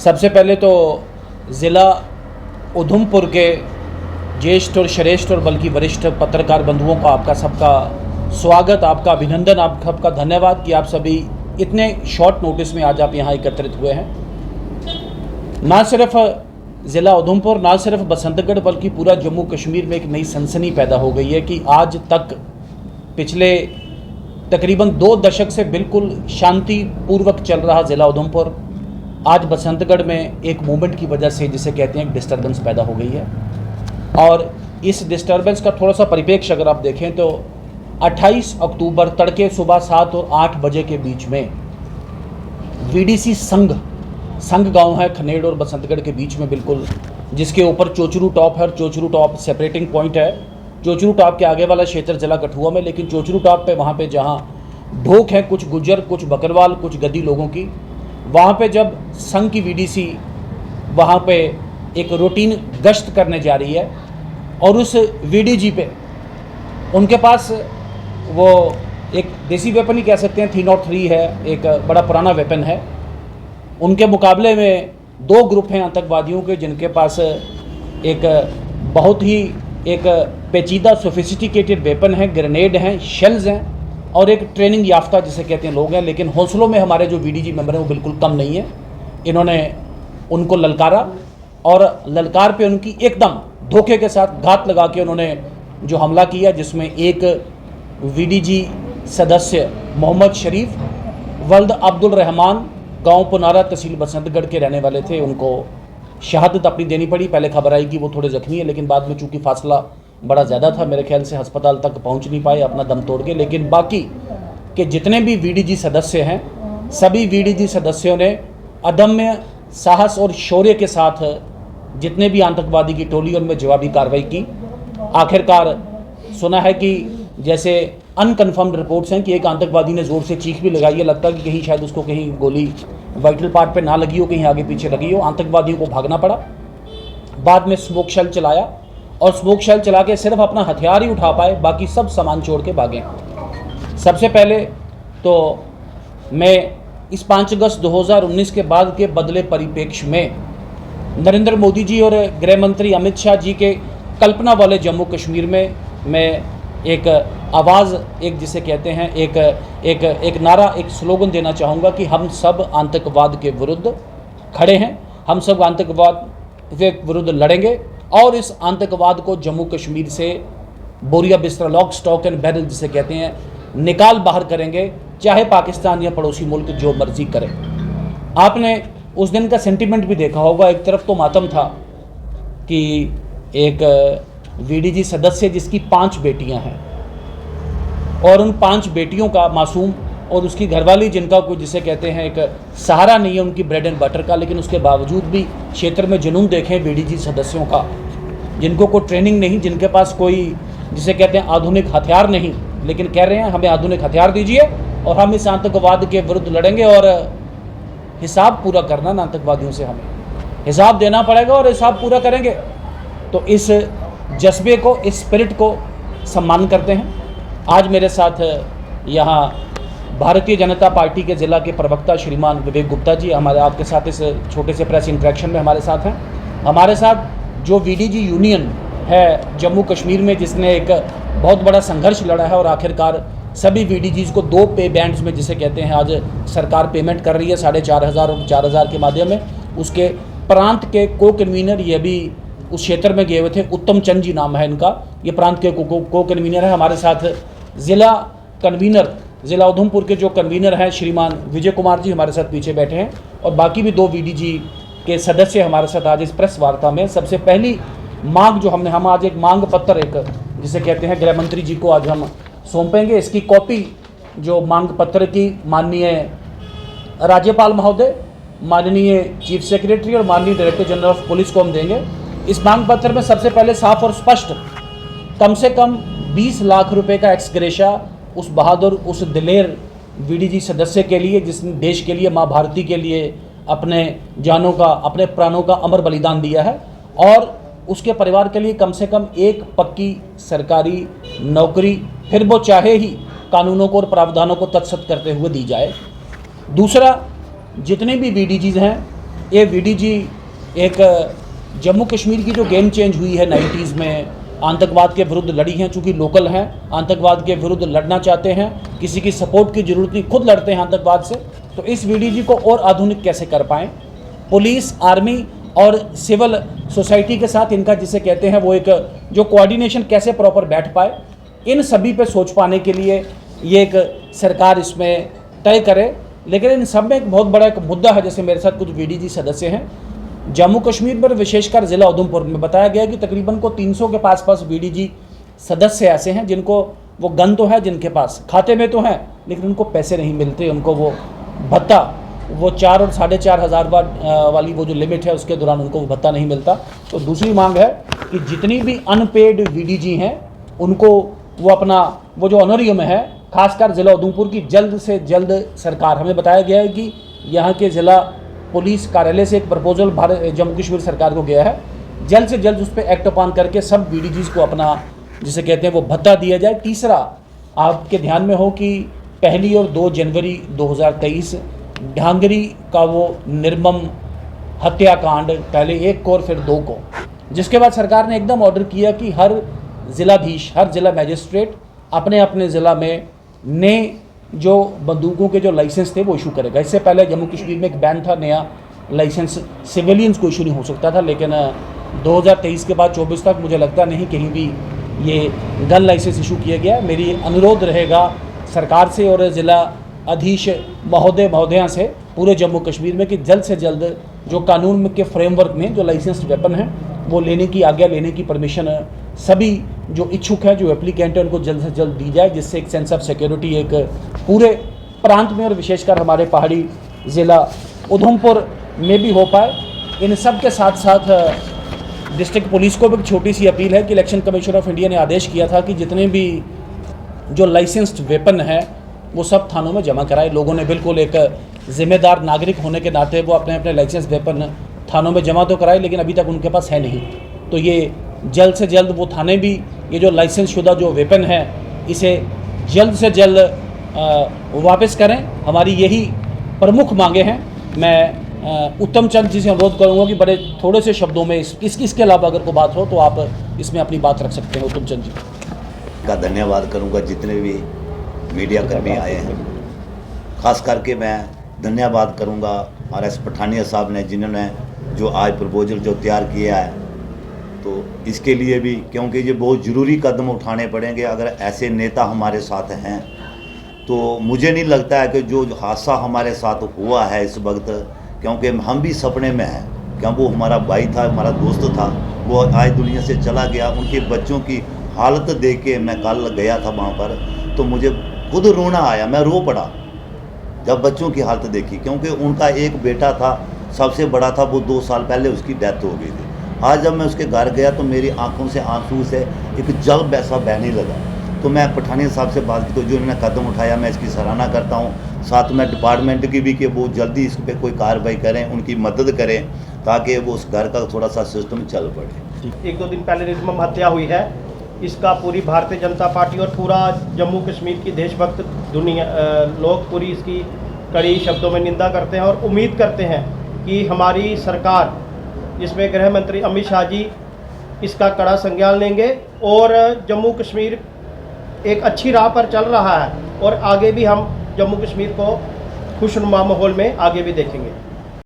सबसे पहले तो ज़िला उधमपुर के ज्येष्ठ और श्रेष्ठ और बल्कि वरिष्ठ पत्रकार बंधुओं को आपका सबका स्वागत, आपका अभिनंदन, आप सबका धन्यवाद कि आप सभी इतने शॉर्ट नोटिस में आज आप यहाँ एकत्रित हुए हैं। ना सिर्फ ज़िला उधमपुर, ना सिर्फ बसंतगढ़, बल्कि पूरा जम्मू कश्मीर में एक नई सनसनी पैदा हो गई है कि आज तक पिछले तकरीबन 2 दशक से बिल्कुल शांतिपूर्वक चल रहा ज़िला उधमपुर आज बसंतगढ़ में एक मूवमेंट की वजह से, जिसे कहते हैं, एक डिस्टर्बेंस पैदा हो गई है। और इस डिस्टर्बेंस का थोड़ा सा परिप्रेक्ष्य अगर आप देखें तो 28 अक्टूबर तड़के सुबह 7 और 8 बजे के बीच में वीडीसी संघ गांव है खनेड़ और बसंतगढ़ के बीच में, बिल्कुल जिसके ऊपर चोचरू टॉप है। चोचरू टॉप सेपरेटिंग पॉइंट है। चोचरू टॉप के आगे वाला क्षेत्र जिला कठुआ में, लेकिन चोचरू टॉप पे वहाँ पे जहाँ ढोक है, कुछ गुज्जर, कुछ बकरवाल, कुछ गद्दी लोगों की, वहाँ पे जब संघ की वीडीसी वहाँ पे एक रूटीन गश्त करने जा रही है और उस वीडीजी पे उनके पास वो एक देसी वेपन ही कह सकते हैं, 303 है, एक बड़ा पुराना वेपन है। उनके मुकाबले में 2 ग्रुप हैं आतंकवादियों के, जिनके पास एक बहुत ही एक पेचीदा सोफिस्टिकेटेड वेपन है, ग्रेनेड हैं, शेल्स हैं और एक ट्रेनिंग याफ्ता जिसे कहते हैं लोग हैं। लेकिन हौसलों में हमारे जो वीडीजी मेंबर हैं वो बिल्कुल कम नहीं है। इन्होंने उनको ललकारा और ललकार पे उनकी एकदम धोखे के साथ घात लगा के उन्होंने जो हमला किया, जिसमें एक वीडीजी सदस्य मोहम्मद शरीफ वल्द अब्दुल रहमान, गांव पुनारा, तहसील बसंतगढ़ के रहने वाले थे, उनको शहादत अपनी देनी पड़ी। पहले खबर आई कि वो थोड़े जख्मी है, लेकिन बाद में चूंकि फासला बड़ा ज़्यादा था, मेरे ख्याल से अस्पताल तक पहुंच नहीं पाए अपना दम तोड़ के। लेकिन बाकी के जितने भी वीडीजी सदस्य हैं, सभी वीडीजी सदस्यों ने अदम्य साहस और शौर्य के साथ जितने भी आतंकवादी की टोली उनमें जवाबी कार्रवाई की। आखिरकार सुना है कि जैसे अनकन्फर्म्ड रिपोर्ट्स हैं कि एक आतंकवादी ने ज़ोर से चीख भी लगाई है, लगता है कि कहीं शायद उसको कहीं गोली वाइटल पार्ट पे ना लगी हो, कहीं आगे पीछे लगी हो। आतंकवादियों को भागना पड़ा। बाद में स्मोक शेल चलाया और स्मोक शेल चला के सिर्फ अपना हथियार ही उठा पाए, बाकी सब सामान छोड़ के भागे। सबसे पहले तो मैं इस 5 अगस्त 2019 के बाद के बदले परिप्रेक्ष्य में नरेंद्र मोदी जी और गृह मंत्री अमित शाह जी के कल्पना वाले जम्मू कश्मीर में मैं एक आवाज़, एक जिसे कहते हैं एक नारा, एक स्लोगन देना चाहूँगा कि हम सब आतंकवाद के विरुद्ध खड़े हैं। हम सब आतंकवाद के विरुद्ध लड़ेंगे और इस आतंकवाद को जम्मू कश्मीर से बोरिया बिस्तरा, लॉक स्टॉक एंड बैरल जिसे कहते हैं, निकाल बाहर करेंगे, चाहे पाकिस्तान या पड़ोसी मुल्क जो मर्जी करे। आपने उस दिन का सेंटीमेंट भी देखा होगा। एक तरफ तो मातम था कि एक वीडीजी सदस्य जिसकी 5 बेटियां हैं और उन 5 बेटियों का मासूम और उसकी घरवाली, जिनका कोई जिसे कहते हैं एक सहारा नहीं है उनकी ब्रेड एंड बटर का, लेकिन उसके बावजूद भी क्षेत्र में जुनून देखें वीडीजी सदस्यों का, जिनको कोई ट्रेनिंग नहीं, जिनके पास कोई जिसे कहते हैं आधुनिक हथियार नहीं, लेकिन कह रहे हैं हमें आधुनिक हथियार दीजिए और हम इस आतंकवाद के विरुद्ध लड़ेंगे और हिसाब पूरा करना ना, आतंकवादियों से हमें हिसाब देना पड़ेगा और हिसाब पूरा करेंगे। तो इस जज्बे को, इस स्पिरिट को सम्मान करते हैं। आज मेरे साथ यहाँ भारतीय जनता पार्टी के ज़िला के प्रवक्ता श्रीमान विवेक गुप्ता जी हमारे आपके साथ इस छोटे से प्रेस इंटरेक्शन में हमारे साथ हैं। हमारे साथ जो वीडीजी यूनियन है जम्मू कश्मीर में, जिसने एक बहुत बड़ा संघर्ष लड़ा है और आखिरकार सभी वीडीजीज़ को 2 पे बैंड्स में जिसे कहते हैं आज सरकार पेमेंट कर रही है 4,500 और 4,000 के माध्यम में। उसके प्रांत के को कन्वीनर ये भी उस क्षेत्र में गए हुए थे, उत्तम चंद जी नाम है इनका, ये प्रांत के को कन्वीनर है। हमारे साथ ज़िला कन्वीनर, ज़िला उधमपुर के जो कन्वीनर हैं श्रीमान विजय कुमार जी हमारे साथ पीछे बैठे हैं और बाकी भी 2 वीडीजी के सदस्य हमारे साथ आज इस प्रेस वार्ता में। सबसे पहली मांग जो हम आज एक मांग पत्र, एक जिसे कहते हैं, गृह मंत्री जी को आज हम सौंपेंगे। इसकी कॉपी जो मांग पत्र की माननीय राज्यपाल महोदय, माननीय चीफ सेक्रेटरी और माननीय डायरेक्टर जनरल ऑफ पुलिस को हम देंगे। इस मांग पत्र में सबसे पहले साफ और स्पष्ट कम से कम 20 लाख रुपए का एक्स ग्रेशा उस बहादुर, उस दिलेर वीडीजी सदस्य के लिए जिसने देश के लिए, माँ भारती के लिए अपने जानों का, अपने प्राणों का अमर बलिदान दिया है और उसके परिवार के लिए कम से कम एक पक्की सरकारी नौकरी, फिर वो चाहे ही कानूनों को और प्रावधानों को तत्सत करते हुए दी जाए। दूसरा, जितने भी बीडीजीज हैं ये वीडीजी एक जम्मू कश्मीर की जो गेम चेंज हुई है 90s में, आतंकवाद के विरुद्ध लड़ी हैं, चूँकि लोकल हैं, आतंकवाद के विरुद्ध लड़ना चाहते हैं, किसी की सपोर्ट की ज़रूरत नहीं, खुद लड़ते हैं आतंकवाद से। तो इस वीडीजी को और आधुनिक कैसे कर पाएँ, पुलिस, आर्मी और सिविल सोसाइटी के साथ इनका जिसे कहते हैं वो एक जो कोऑर्डिनेशन कैसे प्रॉपर बैठ पाए, इन सभी पे सोच पाने के लिए ये एक सरकार इसमें तय करे। लेकिन इन सब में एक बहुत बड़ा एक मुद्दा है, जैसे मेरे साथ कुछ वीडीजी सदस्य हैं जम्मू कश्मीर पर, विशेषकर ज़िला उधमपुर में बताया गया कि तकरीबन को 300 के पास वीडीजी सदस्य ऐसे हैं जिनको वो गन तो है, जिनके पास खाते में तो हैं, लेकिन उनको पैसे नहीं मिलते, उनको वो भत्ता, वो 4 और 4,500 हज़ार वाली वो जो लिमिट है उसके दौरान उनको वो भत्ता नहीं मिलता। तो दूसरी मांग है कि जितनी भी अनपेड वीडीजी हैं उनको वो अपना वो जो ऑनरियम है, खासकर ज़िला उधमपुर की जल्द से जल्द सरकार, हमें बताया गया है कि यहाँ के ज़िला पुलिस कार्यालय से एक प्रपोजल जम्मू कश्मीर सरकार को गया है, जल्द से जल्द उस पर एक्ट ऑन करके सब वीडीजीज़ को अपना जिसे कहते हैं वो भत्ता दिया जाए। तीसरा, आपके ध्यान में हो कि 1 और 2 जनवरी 2023 ढांगरी का वो निर्मम हत्याकांड, पहले 1 को और फिर 2 को, जिसके बाद सरकार ने एकदम ऑर्डर किया कि हर ज़िलाधीश, हर ज़िला मजिस्ट्रेट अपने अपने ज़िला में नए जो बंदूकों के जो लाइसेंस थे वो इशू करेगा। इससे पहले जम्मू कश्मीर में एक बैन था, नया लाइसेंस सिविलियंस को इशू नहीं हो सकता था, लेकिन 2023 के बाद 24 तक मुझे लगता नहीं कहीं भी ये गन लाइसेंस इशू किया गया। मेरी अनुरोध रहेगा सरकार से और ज़िला अधीश महोदया से पूरे जम्मू कश्मीर में कि जल्द से जल्द जो कानून के फ्रेमवर्क में जो लाइसेंस्ड वेपन हैं वो लेने की आज्ञा, लेने की परमिशन सभी जो इच्छुक हैं, जो एप्लीकेंट हैं, उनको जल्द से जल्द दी जाए, जिससे एक सेंस ऑफ सिक्योरिटी एक पूरे प्रांत में और विशेषकर हमारे पहाड़ी ज़िला उधमपुर में भी हो पाए। इन सब के साथ साथ डिस्ट्रिक्ट पुलिस को भी एक छोटी सी अपील है कि इलेक्शन कमीशन ऑफ इंडिया ने आदेश किया था कि जितने भी जो लाइसेंस्ड वेपन है वो सब थानों में जमा कराए। लोगों ने बिल्कुल एक जिम्मेदार नागरिक होने के नाते वो अपने अपने लाइसेंस वेपन थानों में जमा तो कराए, लेकिन अभी तक उनके पास है नहीं। तो ये जल्द से जल्द वो थाने भी ये जो लाइसेंस शुदा जो वेपन है इसे जल्द से जल्द वापस करें। हमारी यही प्रमुख मांगे हैं। मैं उत्तम चंद जी से अनुरोध करूँगा कि बड़े थोड़े से शब्दों में इसके अलावा अगर कोई बात हो तो आप इसमें अपनी बात रख सकते हैं। उत्तम चंद जी का धन्यवाद करूँगा, जितने भी मीडिया कर्मी आए हैं, ख़ास करके मैं धन्यवाद करूँगा RS पठानिया साहब ने, जिन्होंने जो आज प्रपोजल जो तैयार किया है, तो इसके लिए भी, क्योंकि ये बहुत ज़रूरी कदम उठाने पड़ेंगे। अगर ऐसे नेता हमारे साथ हैं तो मुझे नहीं लगता है कि जो हादसा हमारे साथ हुआ है इस वक्त, क्योंकि हम भी सपने में हैं, क्योंकि वो हमारा भाई था, हमारा दोस्त था, वो आज दुनिया से चला गया। उनके बच्चों की हालत देख के मैं कल गया था वहाँ पर, तो मुझे खुद रोना आया, मैं रो पड़ा जब बच्चों की हालत देखी, क्योंकि उनका एक बेटा था, सबसे बड़ा था, वो 2 साल पहले उसकी डेथ हो गई थी। आज जब मैं उसके घर गया तो मेरी आंखों से आंसू से एक जल वैसा बहने लगा। तो मैं पठानिया साहब से बात की, तो जो इन्होंने कदम उठाया मैं इसकी सराहना करता हूँ। साथ में डिपार्टमेंट की भी कि वो जल्दी इस पर कोई कार्रवाई करें, उनकी मदद करें, ताकि वो उस घर का थोड़ा सा सिस्टम चल पड़े। 1-2 दिन पहले निर्मम हत्या हुई है, इसका पूरी भारतीय जनता पार्टी और पूरा जम्मू कश्मीर की देशभक्त दुनिया लोग पूरी इसकी कड़ी शब्दों में निंदा करते हैं और उम्मीद करते हैं कि हमारी सरकार, जिसमें गृह मंत्री अमित शाह जी, इसका कड़ा संज्ञान लेंगे और जम्मू कश्मीर एक अच्छी राह पर चल रहा है और आगे भी हम जम्मू कश्मीर को खुशनुमा माहौल में आगे भी देखेंगे।